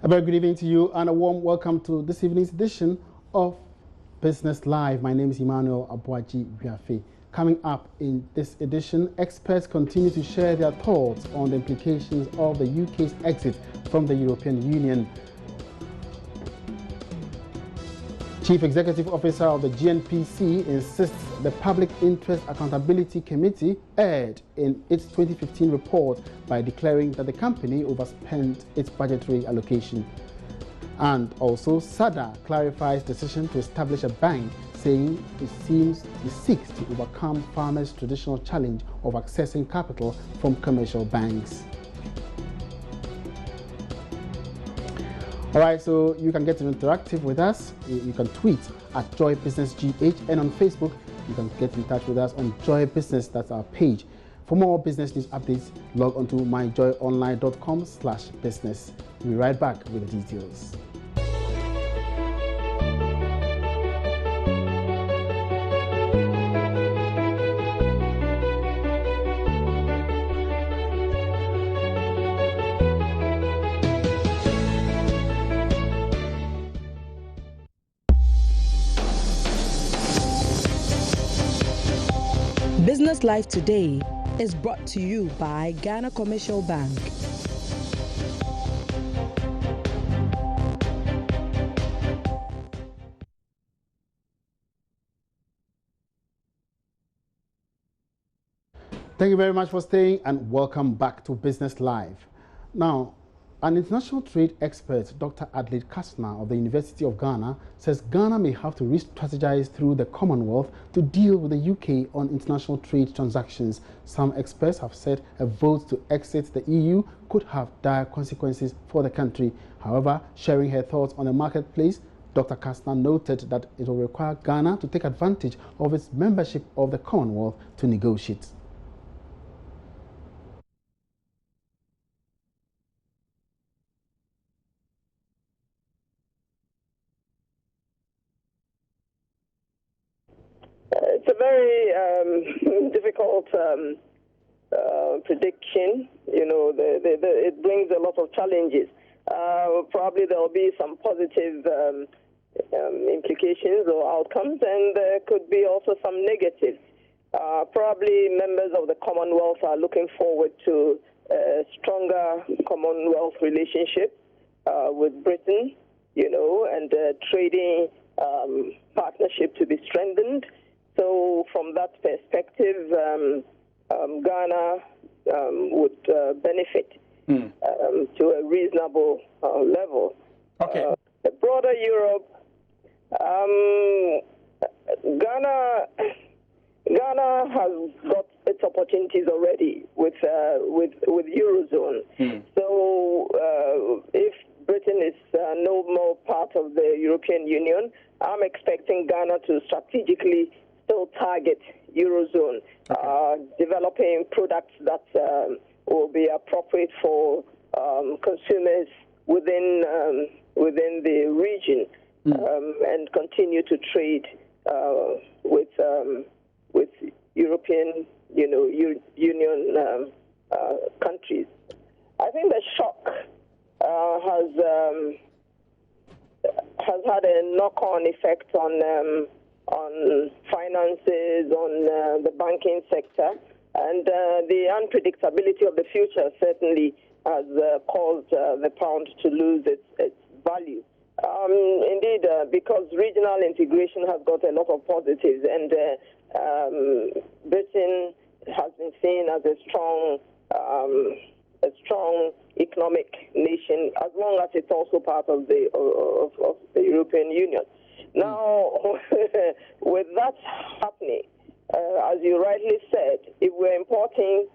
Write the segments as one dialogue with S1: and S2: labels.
S1: A very good evening to you and a warm welcome to this evening's edition of Business Live. My name is Emmanuel Abuaji Biafe. Coming up in this edition, experts continue to share their thoughts on the implications of the UK's exit from the European Union. Chief Executive Officer of the GNPC insists the Public Interest Accountability Committee erred in its 2015 report by declaring that the company overspent its budgetary allocation. And also, SADA clarifies decision to establish a bank, saying it seeks to overcome farmers' traditional challenge of accessing capital from commercial banks. All right, so you can get interactive with us. You can tweet at Joy Business GH, and on Facebook, you can get in touch with us on Joy Business. That's our page. For more business news updates, log on to myjoyonline.com/business. We'll be right back with the details.
S2: Business Life Today is brought to you by Ghana Commercial Bank.
S1: Thank you very much for staying and welcome back to Business Live. Now, an international trade expert, Dr. Adelaide Kastner of the University of Ghana, says Ghana may have to re-strategize through the Commonwealth to deal with the UK on international trade transactions. Some experts have said a vote to exit the EU could have dire consequences for the country. However, sharing her thoughts on the marketplace, Dr. Kastner noted that it will require Ghana to take advantage of its membership of the Commonwealth to negotiate.
S3: It's a very difficult prediction. You know, it brings a lot of challenges. Probably there will be some positive implications or outcomes, and there could be also some negatives. Probably members of the Commonwealth are looking forward to a stronger Commonwealth relationship with Britain, you know, and trading partnership to be strengthened. So from that perspective, Ghana would benefit to a reasonable level.
S1: Okay.
S3: The broader Europe, Ghana has got its opportunities already with Eurozone. So if Britain is no more part of the European Union, I'm expecting Ghana to strategically still target Eurozone, developing products that will be appropriate for consumers within the region, and continue to trade with European, Union countries. I think the shock has had a knock-on effect on finances, on the banking sector, and the unpredictability of the future certainly has caused the pound to lose its value. Indeed, because regional integration has got a lot of positives, and Britain has been seen as a strong economic nation, as long as it's also part of the European Union. Now, with that happening, as you rightly said, if we're importing,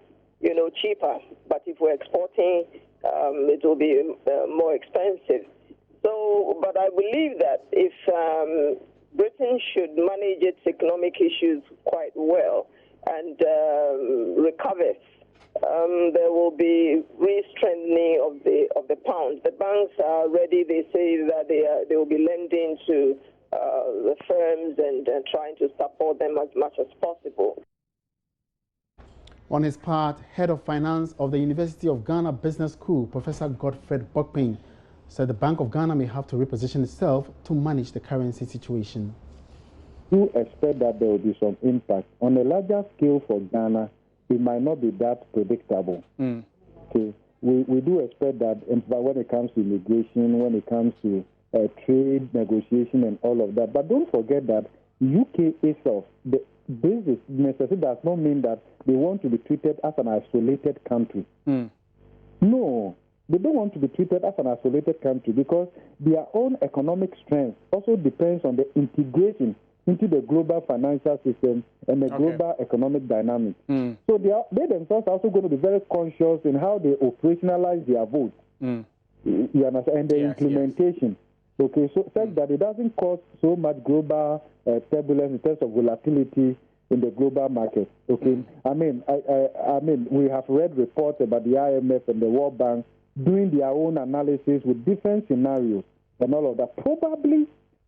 S3: cheaper, but if we're exporting, it will be more expensive. So, but I believe that if Britain should manage its economic issues quite well and recover, there will be re-strengthening of the pound. The banks are ready. They say that they will be lending to the firms and trying to support them as much as possible.
S1: On his part, Head of Finance of the University of Ghana Business School, Professor Godfred Bokpin, said the Bank of Ghana may have to reposition itself to manage the currency situation.
S4: We do expect that there will be some impact. On a larger scale for Ghana, it might not be that predictable. Okay. We do expect that when it comes to immigration, when it comes to trade negotiation and all of that. But don't forget that UK itself, this is necessary does not mean that they want to be treated as an isolated country. No, they don't want to be treated as an isolated country because their own economic strength also depends on the integration into the global financial system and the global economic dynamics. So they themselves are also going to be very conscious in how they operationalize their vote. You understand? And the implementation. Okay, so such that it doesn't cause so much global turbulence in terms of volatility in the global market. Okay, I mean, we have read reports about the IMF and the World Bank doing their own analysis with different scenarios and all of that. Probably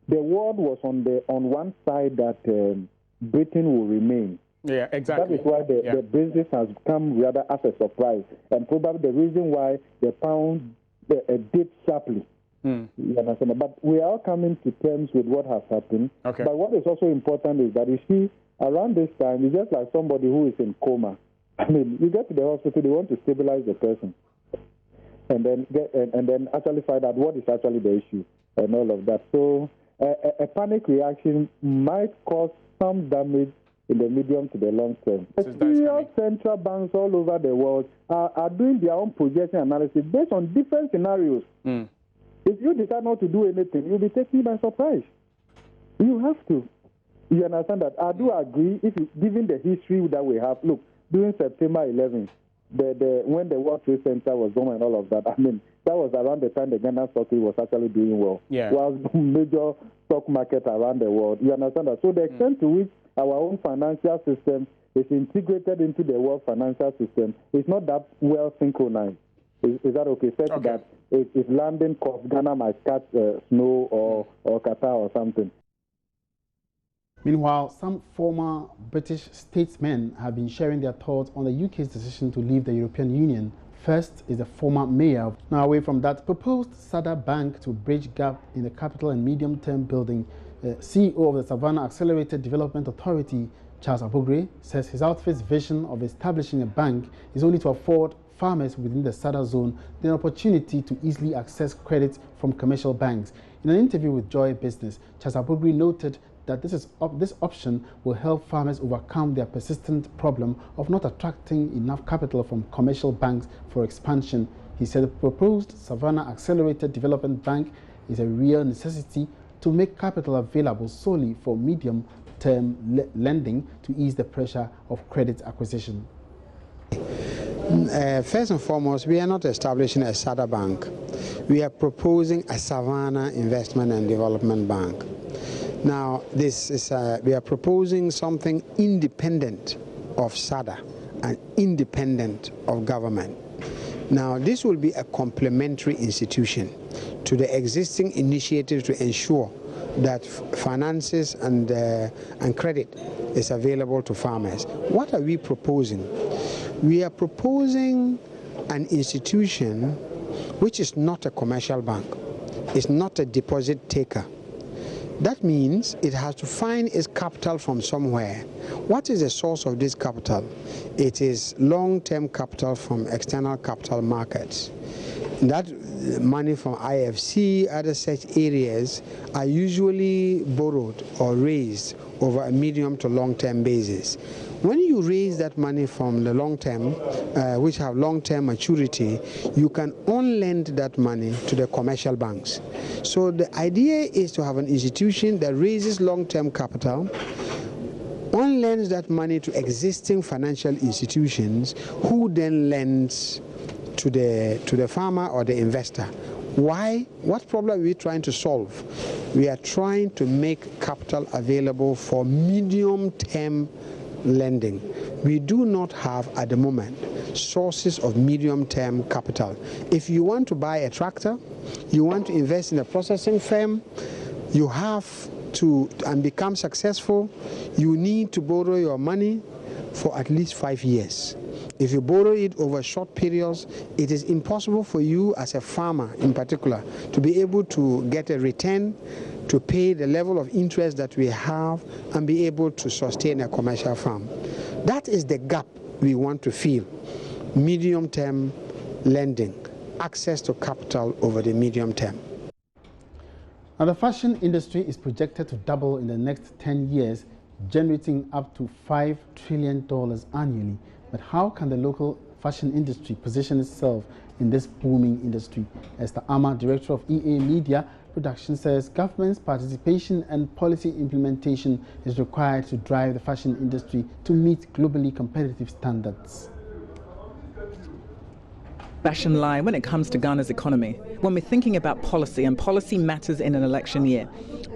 S4: the world was on one side that Britain will remain.
S5: Yeah, exactly.
S4: That is why the business has come rather as a surprise, and probably the reason why the pound dipped sharply. You understand? But we are coming to terms with what has happened.
S5: Okay.
S4: But what is also important is that you see, around this time, it's just like somebody who is in coma. I mean, you get to the hospital, they want to stabilize the person, and then actually find out what is actually the issue and all of that. So a panic reaction might cause some damage in the medium to the long term. Serious central banks all over the world are doing their own projection analysis based on different scenarios. If you decide not to do anything, you'll be taken by surprise. You have to. You understand that? I do agree, given the history that we have. Look, during September 11th, when the World Trade Center was bombed and all of that, I mean, that was around the time the Ghana stock was actually doing well.
S5: Yeah.
S4: Was major stock market around the world. You understand that? So the extent to which our own financial system is integrated into the world financial system is not that well synchronized. Is that okay? Such that if London costs, Ghana might catch snow or Qatar or something.
S1: Meanwhile, some former British statesmen have been sharing their thoughts on the UK's decision to leave the European Union. First is the former mayor. Now, away from that, proposed AIDA Bank to bridge gap in the capital and medium-term building. CEO of the Savannah Accelerated Development Authority, Charles Abogre, says his outfit's vision of establishing a bank is only to afford farmers within the SADA zone the opportunity to easily access credit from commercial banks. In an interview with Joy Business, Charles Abogre noted that this option will help farmers overcome their persistent problem of not attracting enough capital from commercial banks for expansion. He said the proposed Savannah Accelerated Development Bank is a real necessity to make capital available solely for medium-term lending to ease the pressure of credit acquisition.
S6: First and foremost, we are not establishing a SADA bank. We are proposing a Savannah Investment and Development Bank. Now, this is we are proposing something independent of SADA and independent of government. Now, this will be a complementary institution to the existing initiatives to ensure that finances and credit is available to farmers. What are we proposing? We are proposing an institution which is not a commercial bank. It's not a deposit taker. That means it has to find its capital from somewhere. What is the source of this capital? It is long-term capital from external capital markets. That money from IFC, other such areas are usually borrowed or raised over a medium to long-term basis. When you raise that money from the long-term, which have long-term maturity, you can on-lend that money to the commercial banks. So the idea is to have an institution that raises long-term capital, on-lends that money to existing financial institutions, who then lends to the farmer or the investor. Why? What problem are we trying to solve? We are trying to make capital available for medium-term lending. We do not have at the moment sources of medium-term capital. If you want to buy a tractor, you want to invest in a processing firm, you have to, and become successful, you need to borrow your money for at least 5 years. If you borrow it over short periods, it is impossible for you as a farmer in particular to be able to get a return, to pay the level of interest that we have, and be able to sustain a commercial farm. That is the gap we want to fill. Medium-term lending, access to capital over the medium term.
S1: Now, the fashion industry is projected to double in the next 10 years, generating up to $5 trillion annually. But how can the local fashion industry position itself in this booming industry? Esther Ama, director of EA Media Production, says government's participation and policy implementation is required to drive the fashion industry to meet globally competitive standards.
S5: Fashion line when it comes to Ghana's economy. When we're thinking about policy, and policy matters in an election year,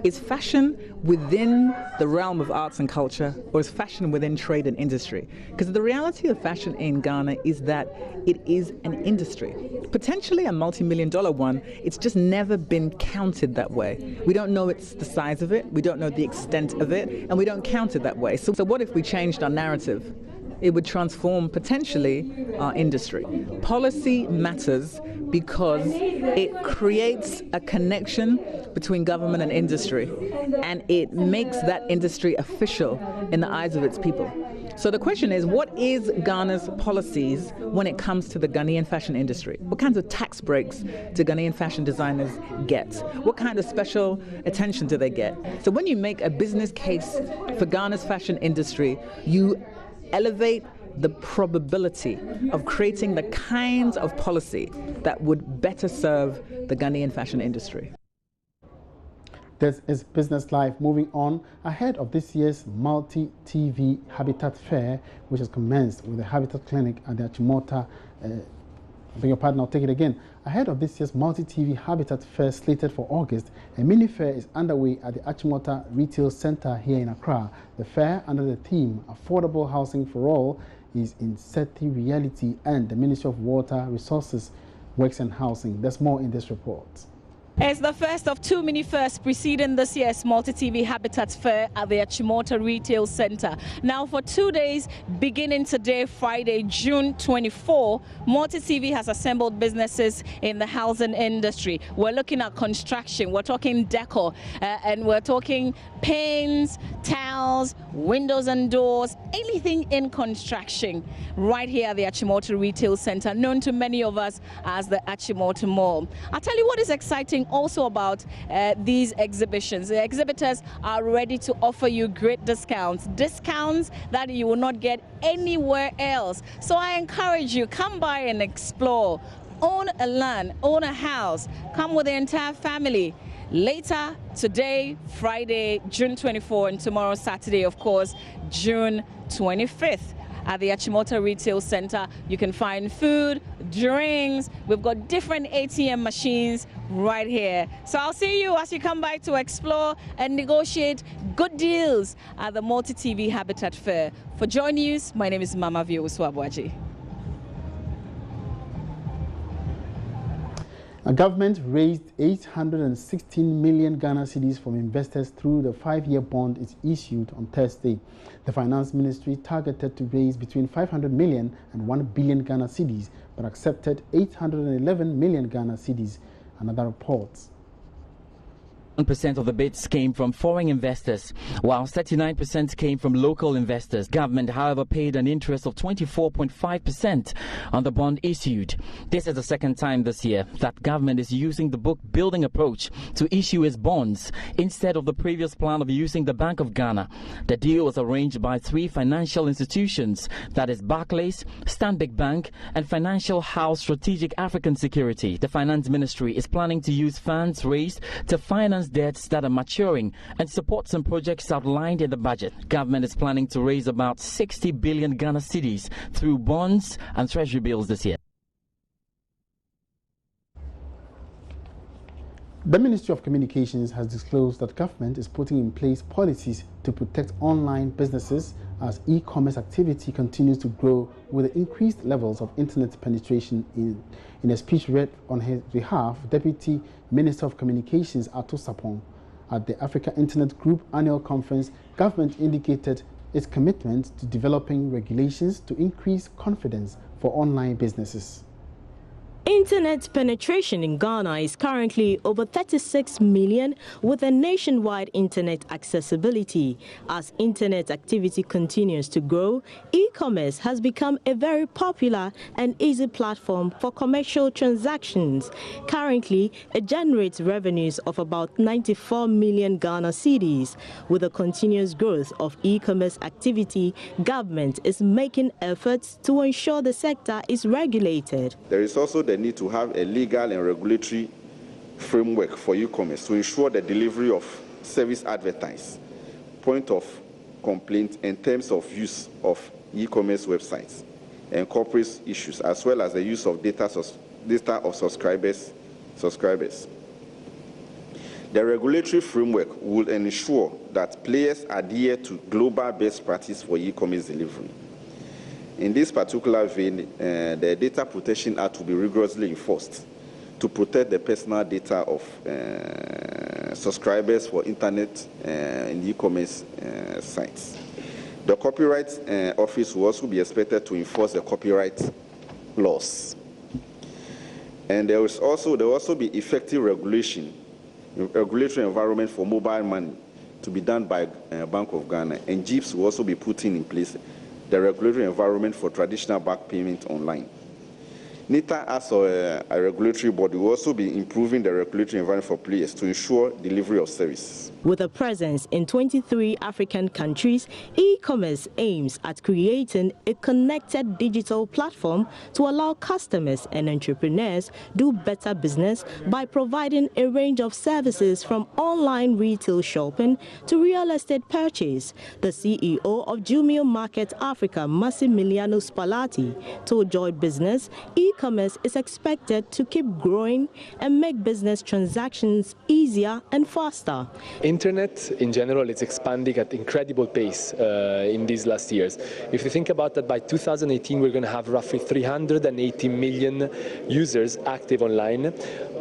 S5: is fashion within the realm of arts and culture, or is fashion within trade and industry? Because the reality of fashion in Ghana is that it is an industry, potentially a multi-million-dollar one. It's just never been counted that way. We don't know it's the size of it, we don't know the extent of it, and we don't count it that way. So what if we changed our narrative? It would transform potentially our industry. Policy matters because it creates a connection between government and industry, and it makes that industry official in the eyes of its people. So the question is, what is Ghana's policies when it comes to the Ghanaian fashion industry? What kinds of tax breaks do Ghanaian fashion designers get? What kind of special attention do they get? So when you make a business case for Ghana's fashion industry, you elevate the probability of creating the kinds of policy that would better serve the Ghanaian fashion industry.
S1: This is Business Live. Moving on, ahead of this year's MultiTV Habitat Fair, which has commenced with the Habitat Clinic at the Achimota. I beg your pardon, I'll take it again. Ahead of this year's MultiTV Habitat Fair slated for August, a mini fair is underway at the Achimota Retail Center here in Accra. The fair, under the theme Affordable Housing for All, is in setting reality, and the Ministry of Water Resources, Works and Housing. There's more in this report.
S7: It's the first of two mini-fairs preceding this year's MultiTV Habitat Fair at the Achimota Retail Center. Now, for 2 days, beginning today, Friday, June 24, MultiTV has assembled businesses in the housing industry. We're looking at construction, we're talking decor, and we're talking paints, tiles, windows and doors, anything in construction, right here at the Achimota Retail Center, known to many of us as the Achimota Mall. I'll tell you what is exciting also about these exhibitions. The exhibitors are ready to offer you great discounts that you will not get anywhere else. So I encourage you, come by and explore. Own a land, own a house, come with the entire family. Later today, Friday, June 24, and tomorrow, Saturday, of course, June 25th. At the Achimota Retail Center, you can find food, drinks. We've got different ATM machines right here. So I'll see you as you come by to explore and negotiate good deals at the MultiTV Habitat Fair. For Joy News, my name is Mama Vio Swabwaji.
S1: The government raised 816 million Ghana cedis from investors through the 5-year bond it issued on Thursday. The Finance Ministry targeted to raise between 500 million and 1 billion Ghana cedis, but accepted 811 million Ghana cedis, another reports.
S8: 1% of the bids came from foreign investors, while 39% came from local investors. Government, however, paid an interest of 24.5% on the bond issued. This is the second time this year that government is using the book building approach to issue its bonds instead of the previous plan of using the Bank of Ghana. The deal was arranged by 3 financial institutions, that is Barclays, Stanbic Bank, and Financial House Strategic African Security. The Finance Ministry is planning to use funds raised to finance debts that are maturing and support some projects outlined in the budget. Government is planning to raise about 60 billion Ghana cedis through bonds and treasury bills this year.
S1: The Ministry of Communications has disclosed that government is putting in place policies to protect online businesses as e-commerce activity continues to grow with the increased levels of internet penetration. In a speech read on his behalf, Deputy Minister of Communications Ato Sapong at the Africa Internet Group annual conference, government indicated its commitment to developing regulations to increase confidence for online businesses.
S2: Internet penetration in Ghana is currently over 36 million with a nationwide internet accessibility. As internet activity continues to grow, e-commerce has become a very popular and easy platform for commercial transactions. Currently, it generates revenues of about 94 million Ghana cedis. With the continuous growth of e-commerce activity, government is making efforts to ensure the sector is regulated.
S9: There is also the need to have a legal and regulatory framework for e-commerce to ensure the delivery of service advertised, point of complaint in terms of use of e-commerce websites and corporate issues, as well as the use of data of subscribers. The regulatory framework will ensure that players adhere to global best practice for e-commerce delivery. In this particular vein, the Data Protection Act will be rigorously enforced to protect the personal data of subscribers for internet and e-commerce sites. The Copyright Office will also be expected to enforce the copyright laws. And there will also be effective regulatory environment for mobile money to be done by Bank of Ghana, and GIPS will also be putting in place the regulatory environment for traditional back payment online. NITA, as a regulatory body, will also be improving the regulatory environment for players to ensure delivery of services.
S2: With a presence in 23 African countries, e-commerce aims at creating a connected digital platform to allow customers and entrepreneurs do better business by providing a range of services from online retail shopping to real estate purchase. The CEO of Jumio Market Africa, Massimiliano Spalati, told Joy Business, e-commerce is expected to keep growing and make business transactions easier and faster.
S10: Internet in general is expanding at incredible pace in these last years. If you think about that, by 2018 we're going to have roughly 380 million users active online,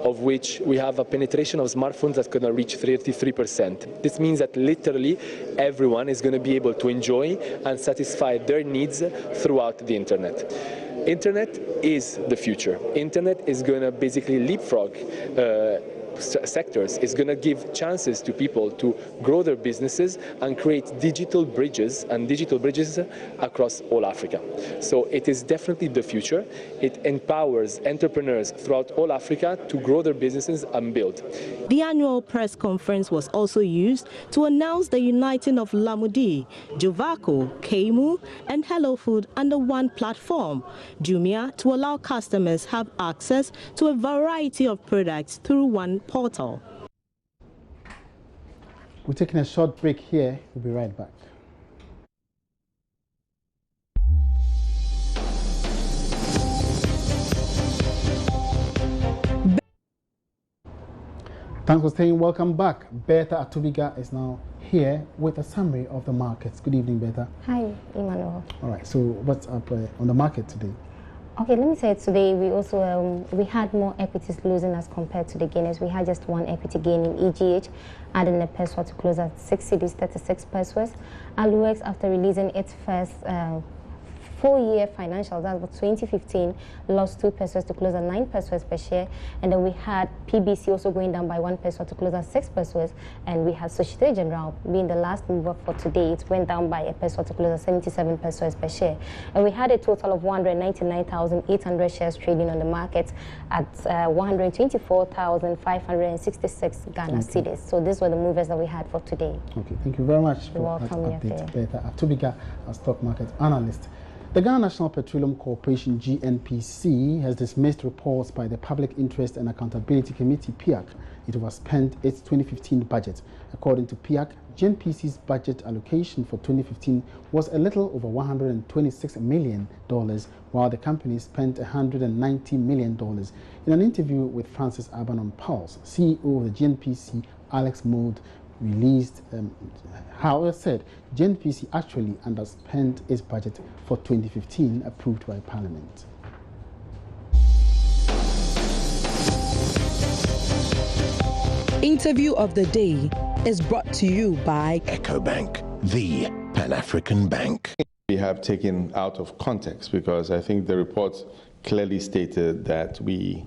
S10: of which we have a penetration of smartphones that's going to reach 33%. This means that literally everyone is going to be able to enjoy and satisfy their needs throughout the internet. Internet is the future. Internet is going to basically leapfrog sectors. It's going to give chances to people to grow their businesses and create digital bridges across all Africa. So it is definitely the future. It empowers entrepreneurs throughout all Africa to grow their businesses and build.
S2: The annual press conference was also used to announce the uniting of Lamudi, Jovaco, Kemu, and Hello Food under one platform, Jumia, to allow customers have access to a variety of products through one portal.
S1: We're taking a short break here. We'll be right back. Thanks for staying. Welcome back. Bertha Atubiga is now here with a summary of the markets. Good evening, Bertha.
S11: Hi, Emmanuel.
S1: All right. So what's up on the market today?
S11: Okay, let me say today we also we had more equities losing as compared to the gainers. We had just one equity gain in EGH, adding the peso to close at 6 cedis 36 pesos. Aluex, after releasing its first full-year financials, that was 2015, lost 2 pesos to close at 9 pesos per share. And then we had PBC also going down by 1 peso to close at 6 pesos. And we had Societe Generale being the last mover for today. It went down by a peso to close at 77 pesos per share. And we had a total of 199,800 shares trading on the market at 124,566 Ghana cedis. So these were the movers that we had for today.
S1: Okay, thank you very much for that update, Bertha Atubiga, a stock market analyst. The Ghana National Petroleum Corporation, GNPC, has dismissed reports by the Public Interest and Accountability Committee, PIAC. It overspent its 2015 budget. According to PIAC, GNPC's budget allocation for 2015 was a little over $126 million, while the company spent $190 million. In an interview with Francis Aban on Pulse, CEO of the GNPC, Alex Mould, released, however, said GNPC actually underspent its budget for 2015 approved by Parliament.
S2: Interview of the day is brought to you by
S12: Bank, the Pan-African Bank.
S13: We have taken out of context because I think the report clearly stated that the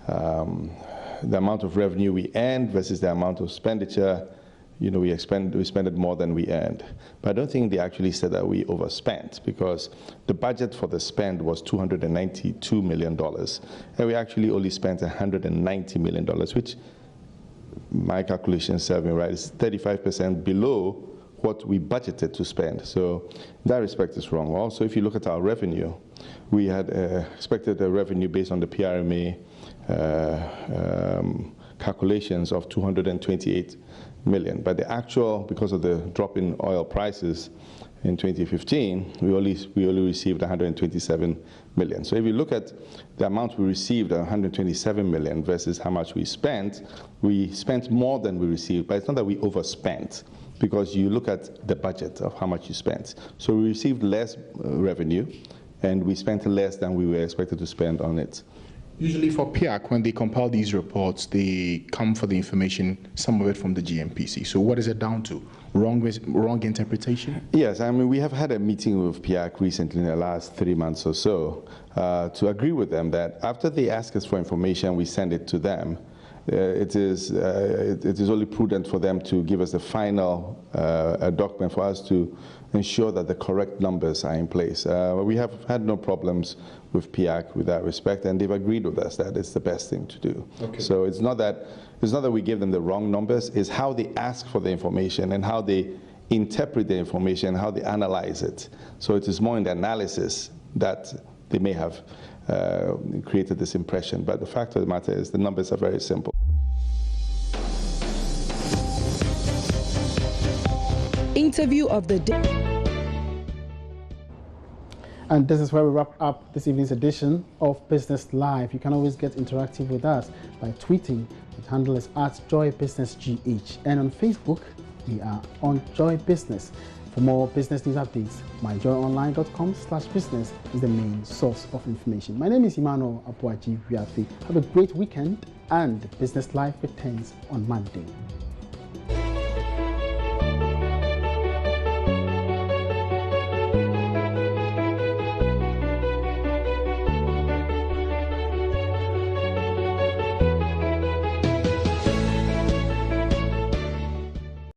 S13: amount of revenue we earned versus the amount of expenditure, we expended more than we earned. But I don't think they actually said that we overspent, because the budget for the spend was $292 million, and we actually only spent $190 million, which my calculations serve me right, is 35% below what we budgeted to spend. So in that respect is wrong. Also, if you look at our revenue, we had expected a revenue based on the PRMA calculations of 228 million. But the actual, because of the drop in oil prices in 2015, we only received 127 million. So if you look at the amount we received, 127 million, versus how much we spent more than we received. But it's not that we overspent, because you look at the budget of how much you spent. So we received less revenue, and we spent less than we were expected to spend on it.
S14: Usually for PIAC, when they compile these reports, they come for the information, some of it from the GMPC. So what is it down to? Wrong interpretation?
S13: Yes, I mean, we have had a meeting with PIAC recently in the last 3 months or so to agree with them that after they ask us for information, we send it to them. It is only prudent for them to give us the final document for us to ensure that the correct numbers are in place. We have had no problems with PIAC with that respect, and they've agreed with us that it's the best thing to do. Okay. So it's not that we give them the wrong numbers, it's how they ask for the information and how they interpret the information, how they analyze it. So it is more in the analysis that they may have created this impression. But the fact of the matter is the numbers are very simple.
S2: Interview of the day.
S1: And this is where we wrap up this evening's edition of Business Live. You can always get interactive with us by tweeting. The handle is @JoyBusinessGH. And on Facebook, we are on Joy Business. For more business news updates, myjoyonline.com/business is the main source of information. My name is Emmanuel Apuaji Viafi. Have a great weekend, and Business Live returns on Monday.